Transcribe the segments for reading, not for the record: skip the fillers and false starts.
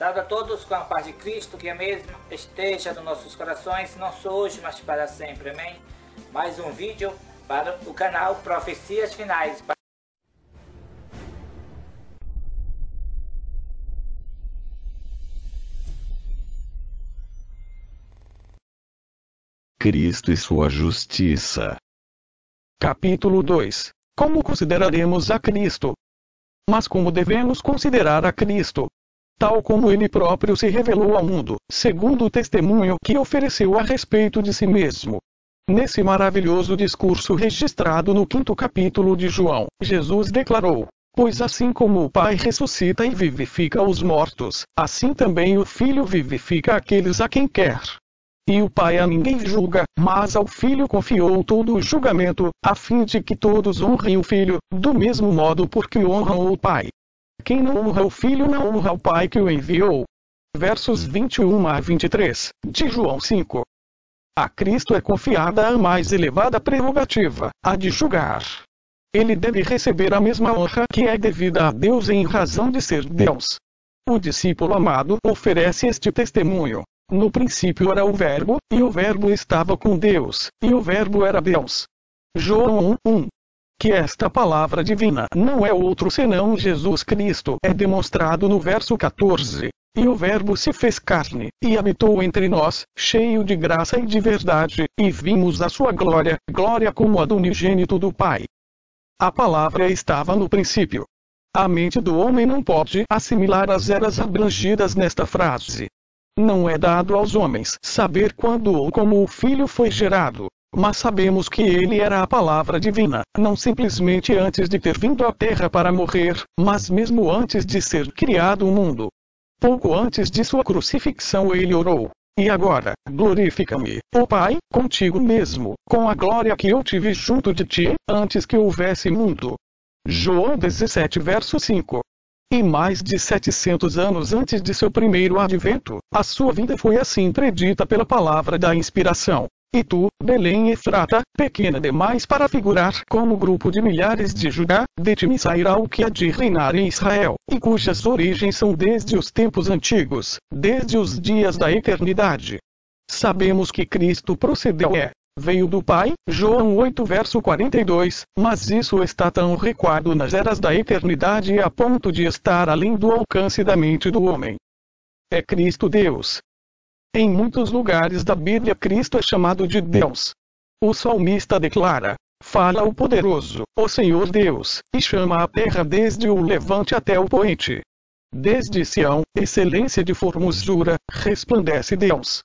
Salve a todos com a paz de Cristo, que a mesma esteja nos nossos corações, não só hoje, mas para sempre, amém? Mais um vídeo para o canal Profecias Finais. Cristo e sua justiça. Capítulo 2. Como consideraremos a Cristo? Mas como devemos considerar a Cristo? Tal como ele próprio se revelou ao mundo, segundo o testemunho que ofereceu a respeito de si mesmo. Nesse maravilhoso discurso registrado no 5º capítulo de João, Jesus declarou: "Pois assim como o Pai ressuscita e vivifica os mortos, assim também o Filho vivifica aqueles a quem quer. E o Pai a ninguém julga, mas ao Filho confiou todo o julgamento, a fim de que todos honrem o Filho, do mesmo modo porque honram o Pai. Quem não honra o Filho não honra o Pai que o enviou." Versos 21 a 23, de João 5. A Cristo é confiada a mais elevada prerrogativa, a de julgar. Ele deve receber a mesma honra que é devida a Deus em razão de ser Deus. O discípulo amado oferece este testemunho: "No princípio era o Verbo, e o Verbo estava com Deus, e o Verbo era Deus." João 1:1. Que esta palavra divina não é outro senão Jesus Cristo é demonstrado no verso 14. "E o Verbo se fez carne, e habitou entre nós, cheio de graça e de verdade, e vimos a sua glória, glória como a do unigênito do Pai." A palavra estava no princípio. A mente do homem não pode assimilar as eras abrangidas nesta frase. Não é dado aos homens saber quando ou como o Filho foi gerado, mas sabemos que ele era a palavra divina, não simplesmente antes de ter vindo à terra para morrer, mas mesmo antes de ser criado o mundo. Pouco antes de sua crucifixão ele orou: "E agora, glorifica-me, ó Pai, contigo mesmo, com a glória que eu tive junto de ti, antes que houvesse mundo." João 17 verso 5. E mais de 700 anos antes de seu primeiro advento, a sua vinda foi assim predita pela palavra da inspiração: "E tu, Belém Efrata, pequena demais para figurar como grupo de milhares de Judá, de ti me sairá o que há de reinar em Israel, e cujas origens são desde os tempos antigos, desde os dias da eternidade." Sabemos que Cristo procedeu veio do Pai, João 8 verso 42, mas isso está tão recuado nas eras da eternidade a ponto de estar além do alcance da mente do homem. É Cristo Deus. Em muitos lugares da Bíblia Cristo é chamado de Deus. O salmista declara: "Fala o poderoso, o Senhor Deus, e chama a terra desde o levante até o poente. Desde Sião, excelência de formosura, resplandece Deus.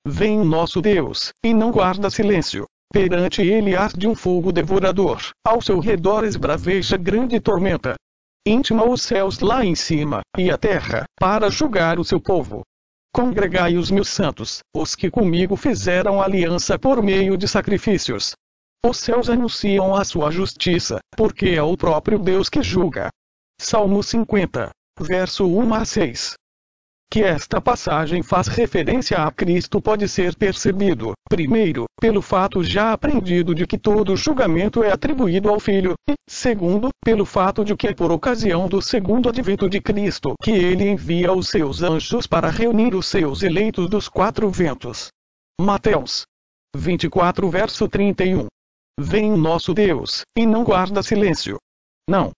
Vem o nosso Deus, e não guarda silêncio. Perante ele arde um fogo devorador, ao seu redor esbraveja grande tormenta. Intima os céus lá em cima, e a terra, para julgar o seu povo. Congregai os meus santos, os que comigo fizeram aliança por meio de sacrifícios. Os céus anunciam a sua justiça, porque é o próprio Deus que julga." Salmo 50, verso 1 a 6. Que esta passagem faz referência a Cristo pode ser percebido, primeiro, pelo fato já aprendido de que todo julgamento é atribuído ao Filho, e, segundo, pelo fato de que é por ocasião do segundo advento de Cristo que ele envia os seus anjos para reunir os seus eleitos dos 4 ventos. Mateus 24 verso 31. Vem o nosso Deus, e não guarda silêncio. Não.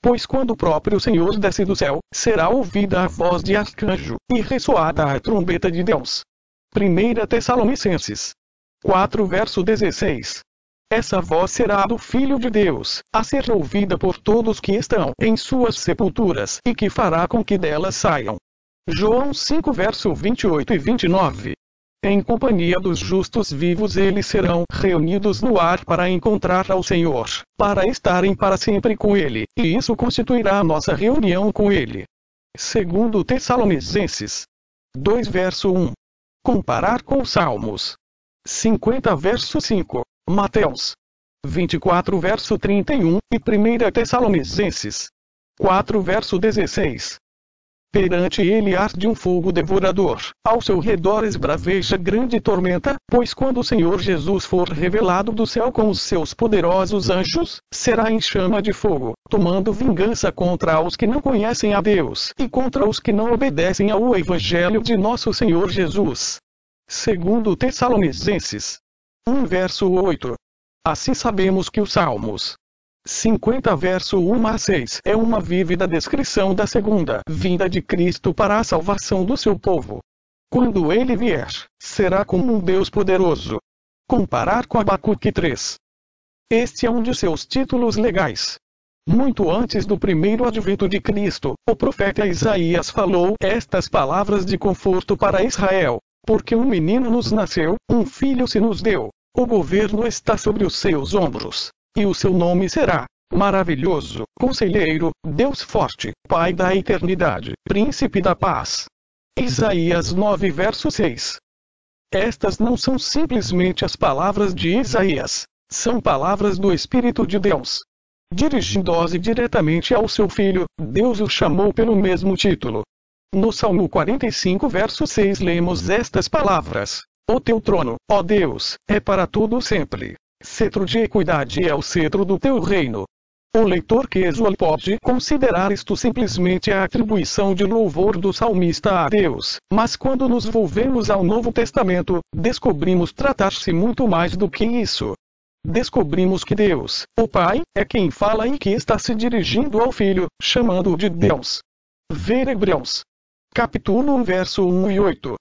Pois quando o próprio Senhor desce do céu, será ouvida a voz de arcanjo, e ressoada a trombeta de Deus. 1 Tessalonicenses 4 verso 16. Essa voz será do Filho de Deus, a ser ouvida por todos que estão em suas sepulturas, e que fará com que delas saiam. João 5 verso 28 e 29. Em companhia dos justos vivos eles serão reunidos no ar para encontrar ao Senhor, para estarem para sempre com Ele, e isso constituirá a nossa reunião com Ele. 2 Tessalonicenses 2 verso 1. Comparar com os Salmos 50 verso 5, Mateus 24 verso 31, e 1 Tessalonicenses 4 verso 16. Perante ele arde um fogo devorador, ao seu redor esbraveja grande tormenta, pois quando o Senhor Jesus for revelado do céu com os seus poderosos anjos, será em chama de fogo, tomando vingança contra os que não conhecem a Deus e contra os que não obedecem ao Evangelho de nosso Senhor Jesus. Segundo Tessalonicenses 1 verso 8. Assim sabemos que os Salmos 50 verso 1 a 6 é uma vívida descrição da segunda vinda de Cristo para a salvação do seu povo. Quando ele vier, será como um Deus poderoso. Comparar com Abacuque 3. Este é um de seus títulos legais. Muito antes do primeiro advento de Cristo, o profeta Isaías falou estas palavras de conforto para Israel: porque um menino nos nasceu, um filho se nos deu, o governo está sobre os seus ombros. E o seu nome será Maravilhoso, Conselheiro, Deus Forte, Pai da Eternidade, Príncipe da Paz. Isaías 9 verso 6. Estas não são simplesmente as palavras de Isaías, são palavras do Espírito de Deus. Dirigindo-se diretamente ao seu Filho, Deus o chamou pelo mesmo título. No Salmo 45 verso 6 lemos estas palavras: O teu trono, ó Deus, é para todo sempre. Cetro de equidade é o cetro do teu reino. O leitor casual pode considerar isto simplesmente a atribuição de louvor do salmista a Deus, mas quando nos volvemos ao Novo Testamento, descobrimos tratar-se muito mais do que isso. Descobrimos que Deus, o Pai, é quem fala e que está se dirigindo ao Filho, chamando-o de Deus. Ver Hebreus capítulo 1 verso 1 e 8.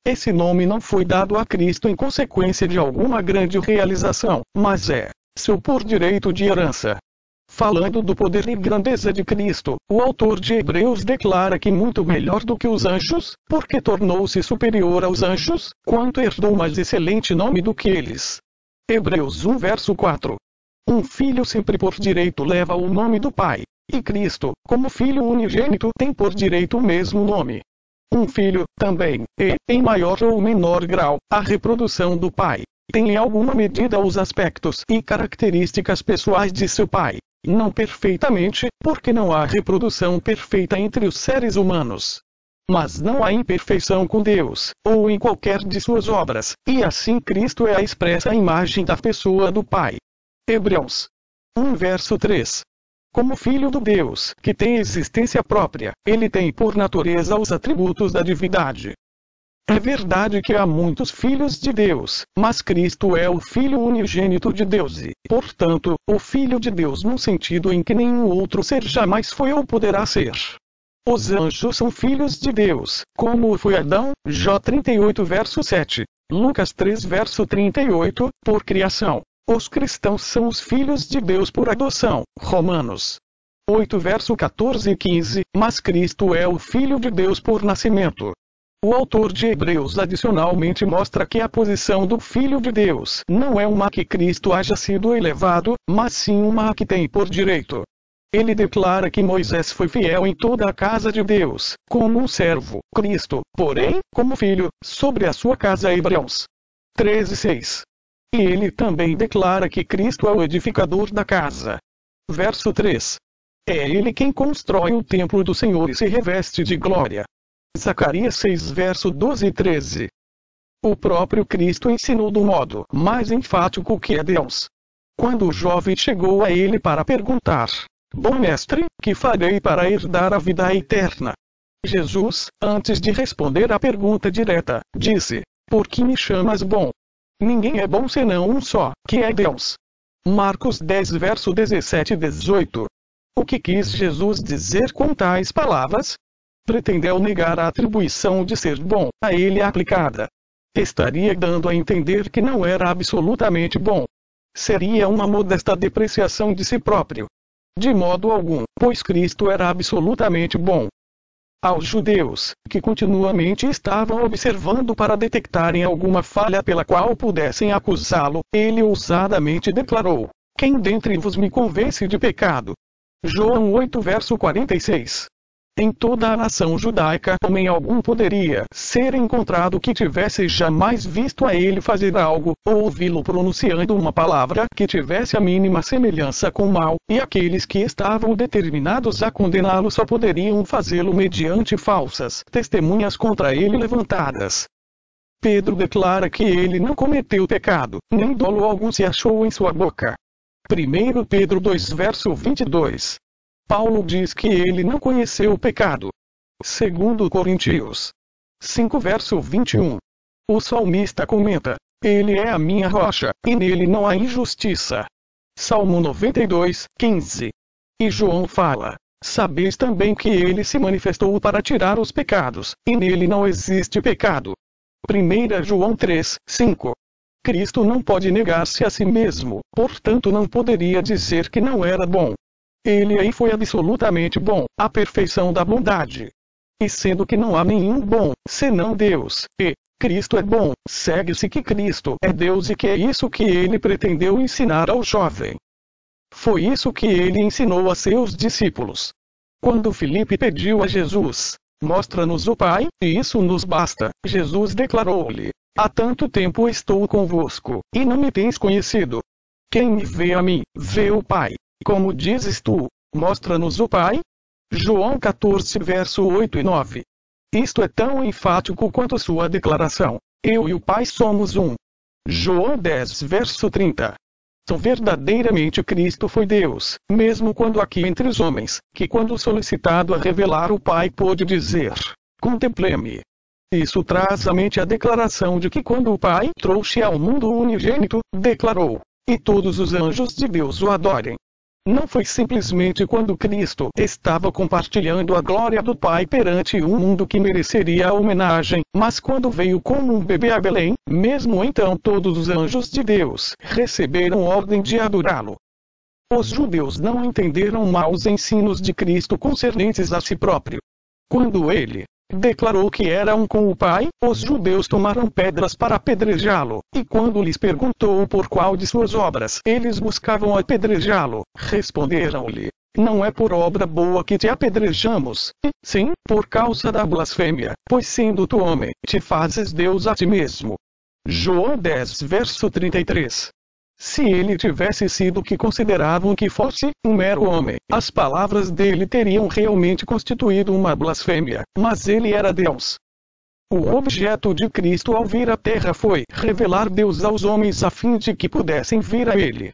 Esse nome não foi dado a Cristo em consequência de alguma grande realização, mas é seu por direito de herança. Falando do poder e grandeza de Cristo, o autor de Hebreus declara que muito melhor do que os anjos, porque tornou-se superior aos anjos, quanto herdou mais excelente nome do que eles. Hebreus 1 verso 4. Um filho sempre por direito leva o nome do pai, e Cristo, como filho unigênito, tem por direito o mesmo nome. Um filho, também, em maior ou menor grau, a reprodução do pai, tem em alguma medida os aspectos e características pessoais de seu pai. Não perfeitamente, porque não há reprodução perfeita entre os seres humanos. Mas não há imperfeição com Deus, ou em qualquer de suas obras, e assim Cristo é a expressa imagem da pessoa do Pai. Hebreus 1 verso 3. Como filho do Deus, que tem existência própria, ele tem por natureza os atributos da divindade. É verdade que há muitos filhos de Deus, mas Cristo é o Filho unigênito de Deus e, portanto, o Filho de Deus num sentido em que nenhum outro ser jamais foi ou poderá ser. Os anjos são filhos de Deus, como foi Adão, Jó 38 verso 7, Lucas 3 verso 38, por criação. Os cristãos são os filhos de Deus por adoção, Romanos 8 verso 14 e 15, mas Cristo é o Filho de Deus por nascimento. O autor de Hebreus adicionalmente mostra que a posição do Filho de Deus não é uma que Cristo haja sido elevado, mas sim uma que tem por direito. Ele declara que Moisés foi fiel em toda a casa de Deus, como um servo, Cristo, porém, como filho, sobre a sua casa. Hebreus 13:6. E ele também declara que Cristo é o edificador da casa. Verso 3. É ele quem constrói o templo do Senhor e se reveste de glória. Zacarias 6 verso 12 e 13. O próprio Cristo ensinou do modo mais enfático que é Deus. Quando o jovem chegou a ele para perguntar: Bom mestre, que farei para herdar a vida eterna? Jesus, antes de responder à pergunta direta, disse: Por que me chamas bom? Ninguém é bom senão um só, que é Deus. Marcos 10 verso 17 e 18. O que quis Jesus dizer com tais palavras? Pretendeu negar a atribuição de ser bom a ele aplicada. Estaria dando a entender que não era absolutamente bom. Seria uma modesta depreciação de si próprio. De modo algum, pois Cristo era absolutamente bom. Aos judeus, que continuamente estavam observando para detectarem alguma falha pela qual pudessem acusá-lo, ele ousadamente declarou: Quem dentre vos me convence de pecado? João 8 verso 46. Em toda a nação judaica, homem algum poderia ser encontrado que tivesse jamais visto a ele fazer algo, ou ouvi-lo pronunciando uma palavra que tivesse a mínima semelhança com o mal, e aqueles que estavam determinados a condená-lo só poderiam fazê-lo mediante falsas testemunhas contra ele levantadas. Pedro declara que ele não cometeu pecado, nem dolo algum se achou em sua boca. 1 Pedro 2 verso 22. Paulo diz que ele não conheceu o pecado. 2 Coríntios 5 verso 21. O salmista comenta: Ele é a minha rocha, e nele não há injustiça. Salmo 92, 15. E João fala: Sabeis também que ele se manifestou para tirar os pecados, e nele não existe pecado. 1 João 3, 5. Cristo não pode negar-se a si mesmo, portanto não poderia dizer que não era bom. Ele aí foi absolutamente bom, a perfeição da bondade. E sendo que não há nenhum bom, senão Deus, e Cristo é bom, segue-se que Cristo é Deus e que é isso que ele pretendeu ensinar ao jovem. Foi isso que ele ensinou a seus discípulos. Quando Filipe pediu a Jesus: Mostra-nos o Pai, e isso nos basta, Jesus declarou-lhe: Há tanto tempo estou convosco, e não me tens conhecido. Quem me vê a mim, vê o Pai. Como dizes tu, mostra-nos o Pai? João 14 verso 8 e 9. Isto é tão enfático quanto sua declaração: Eu e o Pai somos um. João 10 verso 30. Então verdadeiramente Cristo foi Deus, mesmo quando aqui entre os homens, que quando solicitado a revelar o Pai pôde dizer: Contemple-me. Isso traz à mente a declaração de que quando o Pai trouxe ao mundo o unigênito, declarou: E todos os anjos de Deus o adorem. Não foi simplesmente quando Cristo estava compartilhando a glória do Pai perante um mundo que mereceria a homenagem, mas quando veio como um bebê a Belém, mesmo então todos os anjos de Deus receberam ordem de adorá-lo. Os judeus não entenderam mal os ensinos de Cristo concernentes a si próprio. Quando ele declarou que era um com o Pai, os judeus tomaram pedras para apedrejá-lo, e quando lhes perguntou por qual de suas obras eles buscavam apedrejá-lo, responderam-lhe: Não é por obra boa que te apedrejamos, e, sim, por causa da blasfêmia, pois sendo tu homem, te fazes Deus a ti mesmo. João 10 verso 33. Se ele tivesse sido o que consideravam que fosse, um mero homem, as palavras dele teriam realmente constituído uma blasfêmia, mas ele era Deus. O objeto de Cristo ao vir à terra foi revelar Deus aos homens a fim de que pudessem vir a ele.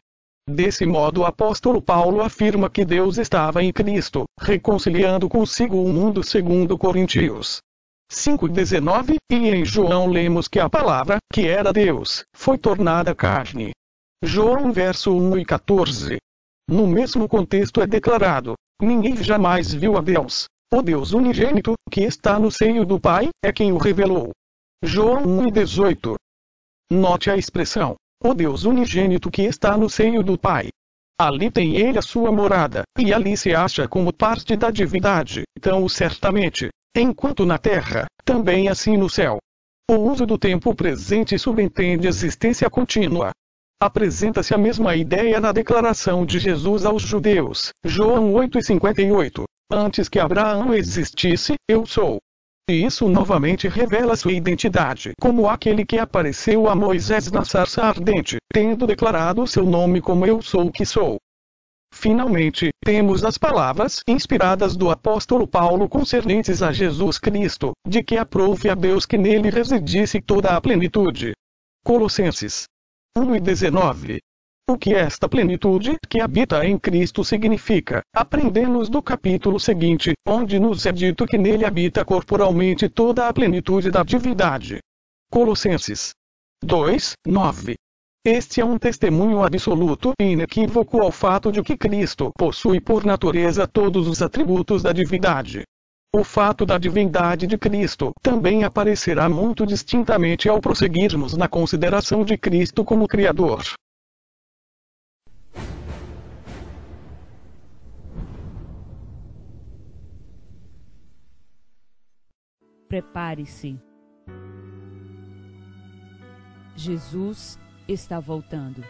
Desse modo o apóstolo Paulo afirma que Deus estava em Cristo, reconciliando consigo o mundo segundo Coríntios 5:19, e em João lemos que a palavra, que era Deus, foi tornada carne. João verso 1 e 14. No mesmo contexto é declarado: Ninguém jamais viu a Deus. O Deus unigênito, que está no seio do Pai, é quem o revelou. João 1 e 18. Note a expressão: o Deus unigênito que está no seio do Pai. Ali tem ele a sua morada, e ali se acha como parte da divindade, tão certamente, enquanto na terra, também assim no céu. O uso do tempo presente subentende existência contínua. Apresenta-se a mesma ideia na declaração de Jesus aos judeus, João 8:58. Antes que Abraão existisse, eu sou. E isso novamente revela sua identidade como aquele que apareceu a Moisés na sarça ardente, tendo declarado seu nome como eu sou o que sou. Finalmente, temos as palavras inspiradas do apóstolo Paulo concernentes a Jesus Cristo, de que aprove a Deus que nele residisse toda a plenitude. Colossenses 1:19. O que esta plenitude que habita em Cristo significa, aprendemos do capítulo seguinte, onde nos é dito que nele habita corporalmente toda a plenitude da divindade. Colossenses 2:9. Este é um testemunho absoluto e inequívoco ao fato de que Cristo possui por natureza todos os atributos da divindade. O fato da divindade de Cristo também aparecerá muito distintamente ao prosseguirmos na consideração de Cristo como Criador. Prepare-se. Jesus está voltando.